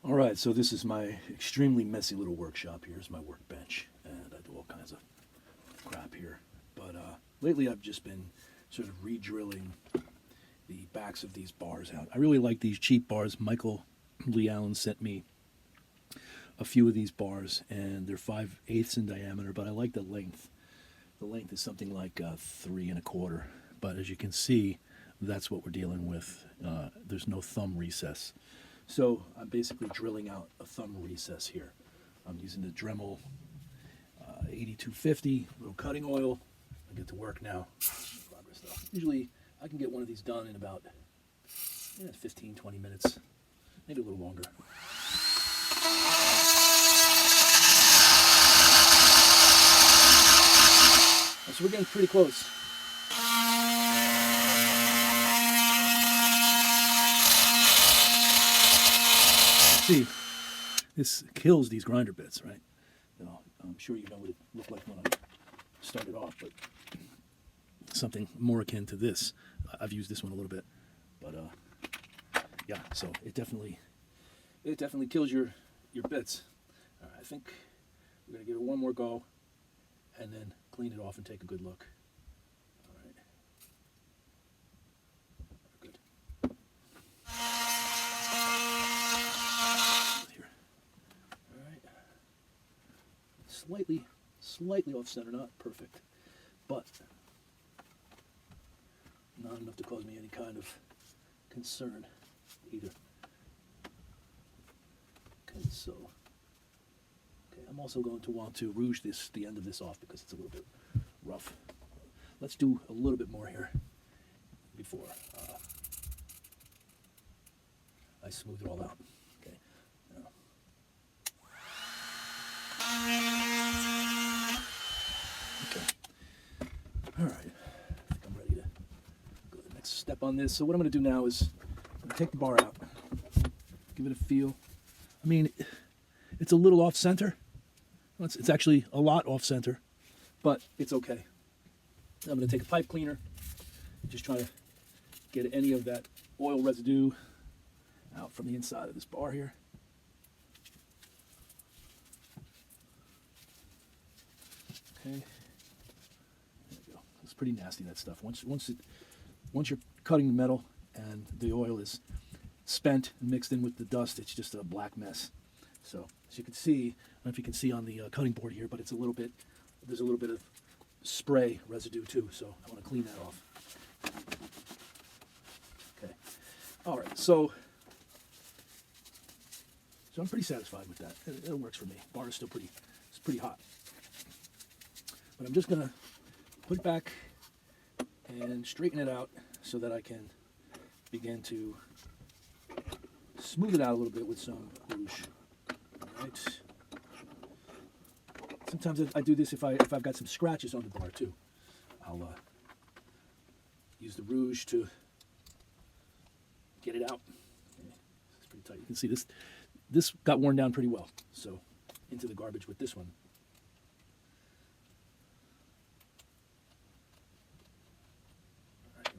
All right, so this is my extremely messy little workshop. Here's my workbench, and I do all kinds of crap here. But lately I've just been sort of re-drilling the backs of these bars out. I really like these cheap bars. Michael Lee Allen sent me a few of these bars, and they're 5/8 in diameter, but I like the length. The length is something like 3 1/4. But as you can see, that's what we're dealing with. There's no thumb recess. So I'm basically drilling out a thumb recess here. I'm using the Dremel 8250, little cutting oil. I get to work now. Progress though. Usually I can get one of these done in about 15, 20 minutes, maybe a little longer. So we're getting pretty close. See, this kills these grinder bits, right? You know, I'm sure you know what it looked like when I started off, but something more akin to this. I've used this one a little bit, but yeah. So it definitely kills your bits. All right, I think we're gonna give it one more go, and then clean it off and take a good look. All right, good. Slightly off center, not perfect, but not enough to cause me any kind of concern either. Okay, so I'm also going to want to rouge the end of this off because it's a little bit rough. Let's do a little bit more here before I smooth it all out. Okay. Now. All right, I think I'm ready to go to the next step on this. So what I'm going to do now is I'm going to take the bar out, give it a feel. I mean, it's a little off center. It's actually a lot off center, but it's okay. I'm going to take a pipe cleaner and just try to get any of that oil residue out from the inside of this bar here. Okay. It's pretty nasty, that stuff. Once you're cutting the metal and the oil is spent and mixed in with the dust, it's just a black mess. So as you can see, I don't know if you can see on the cutting board here, but there's a little bit of spray residue too. So I want to clean that off. Okay. All right. So I'm pretty satisfied with that. It works for me. Bar is still pretty hot. But I'm just gonna put it back and straighten it out so that I can begin to smooth it out a little bit with some rouge. All right. Sometimes I do this if I've got some scratches on the bar too. I'll use the rouge to get it out. Okay. It's pretty tight. You can see this got worn down pretty well. So into the garbage with this one.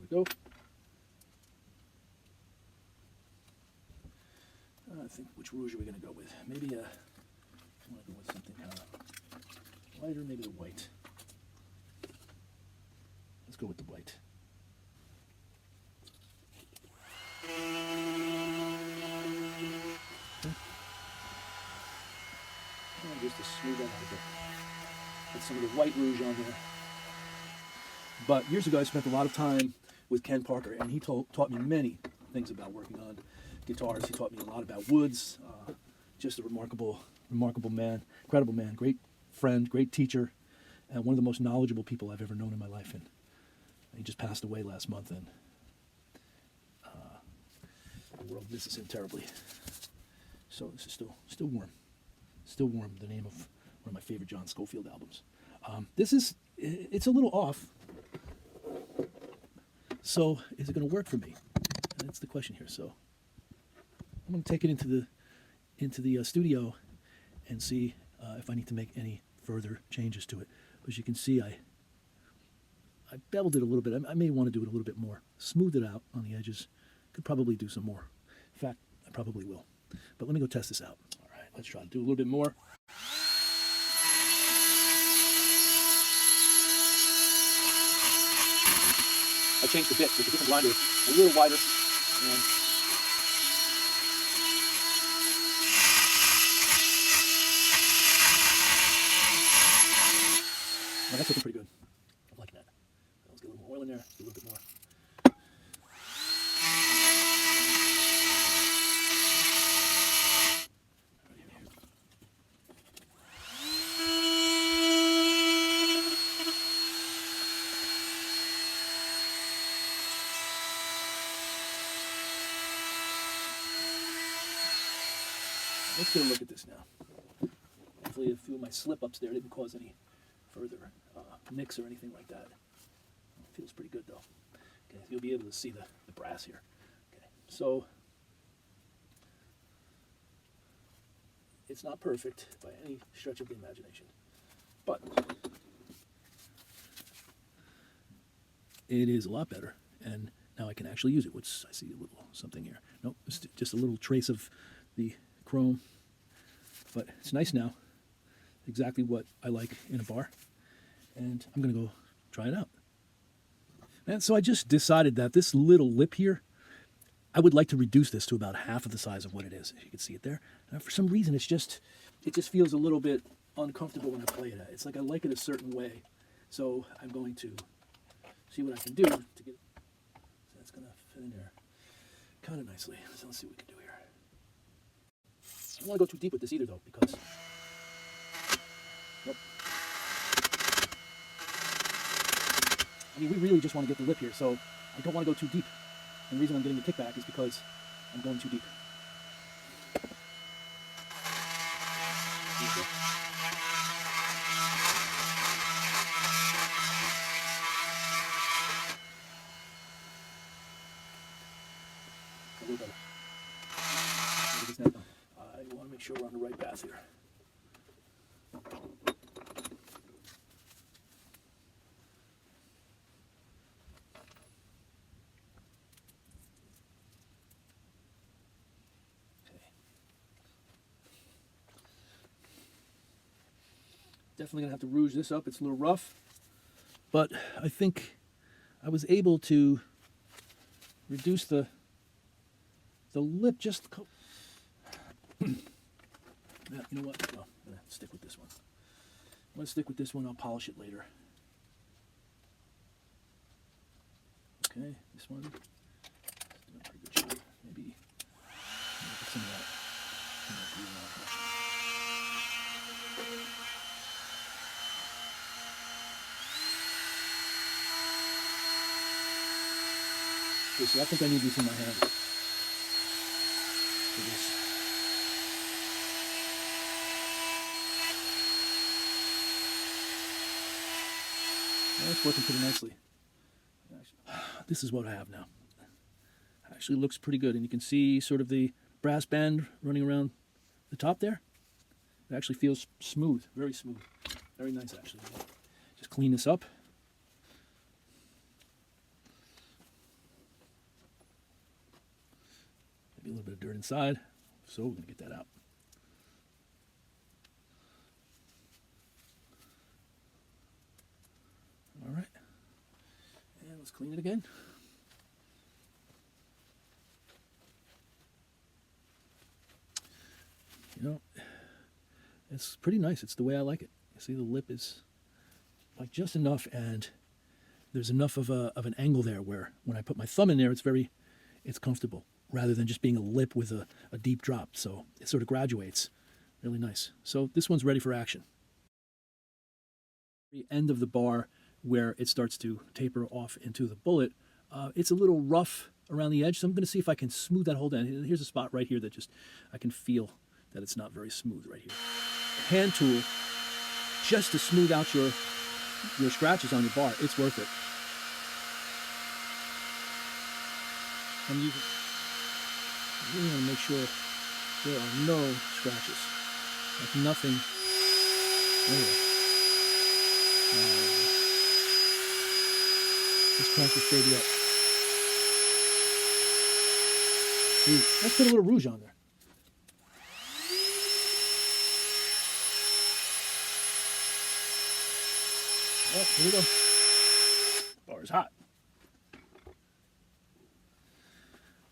Go. I think, which rouge are we going to go with? Maybe I want to go with something kind of lighter, maybe the white. Let's go with the white. Okay. And just to smooth that out a bit. Put some of the white rouge on there. But years ago, I spent a lot of time with Ken Parker, and he taught me many things about working on guitars. He taught me a lot about woods. Just a remarkable man, incredible man, great friend, great teacher, and one of the most knowledgeable people I've ever known in my life. And he just passed away last month, and the world misses him terribly. So this is still warm. Still warm, the name of one of my favorite John Scofield albums. It's a little off. So is it going to work for me? That's the question here. So I'm going to take it into the studio and see if I need to make any further changes to it. As you can see, I beveled it a little bit. I may want to do it a little bit more. Smooth it out on the edges. Could probably do some more. In fact, I probably will. But let me go test this out. All right, let's try to do a little bit more. I changed the bit with a different grinder, a little wider, and well, that's looking pretty good. I'm liking that. Let's get a little more oil in there, a little bit more. Let's get a look at this now. Hopefully a few of my slip-ups there didn't cause any further nicks or anything like that. It feels pretty good though. Okay, you'll be able to see the brass here. Okay, so it's not perfect by any stretch of the imagination, but it is a lot better, and now I can actually use it. I see a little something here. Nope, it's just a little trace of the chrome, but it's nice now. Exactly what I like in a bar, and I'm gonna go try it out. And so I just decided that this little lip here, I would like to reduce this to about half of the size of what it is. If you can see it there. And for some reason, it just feels a little bit uncomfortable when I play it. It's like I like it a certain way, so I'm going to see what I can do to get. So that's gonna fit in there kind of nicely. So let's see what we can do here. I don't want to go too deep with this either, though, because nope. I mean, we really just want to get the lip here, so I don't want to go too deep. And the reason I'm getting the kickback is because I'm going too deep. A little better. I want to make sure we're on the right path here. Definitely gonna have to rouge this up. It's a little rough, but I think I was able to reduce the lip just. Yeah, you know what? No, I'm gonna stick with this one. I'm gonna stick with this one. I'll polish it later. Okay, this one. Doing a pretty good job. Maybe put some of that. Okay, so I think I need this in my hand for this. Well, it's working pretty nicely. This is what I have now. Actually looks pretty good, and you can see sort of the brass band running around the top there. It actually feels smooth, very smooth. Very nice, actually. Just clean this up. Maybe a little bit of dirt inside, so we're going to get that out. All right, and let's clean it again. You know, it's pretty nice. It's the way I like it. You see the lip is like just enough, and there's enough of an angle there where when I put my thumb in there, it's comfortable, rather than just being a lip with a deep drop. So it sort of graduates. Really nice. So this one's ready for action. The end of the bar where it starts to taper off into the bullet, it's a little rough around the edge, so I'm going to see if I can smooth that whole down. Here's a spot right here that just I can feel that it's not very smooth right here. Hand tool, just to smooth out your scratches on your bar. It's worth it. I'm using. I really want to make sure there are no scratches, like nothing. Anyway. Let's crank this baby up. Ooh, let's put a little rouge on there. Oh, here we go. Bar is hot.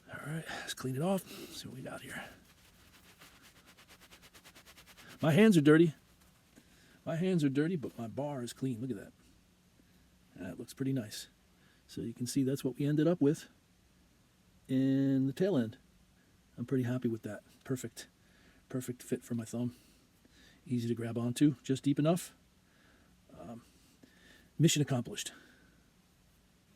All right, let's clean it off. See what we got here. My hands are dirty. My hands are dirty, but my bar is clean. Look at that. That looks pretty nice. So you can see that's what we ended up with in the tail end. I'm pretty happy with that. Perfect. Perfect fit for my thumb. Easy to grab onto, just deep enough. Mission accomplished.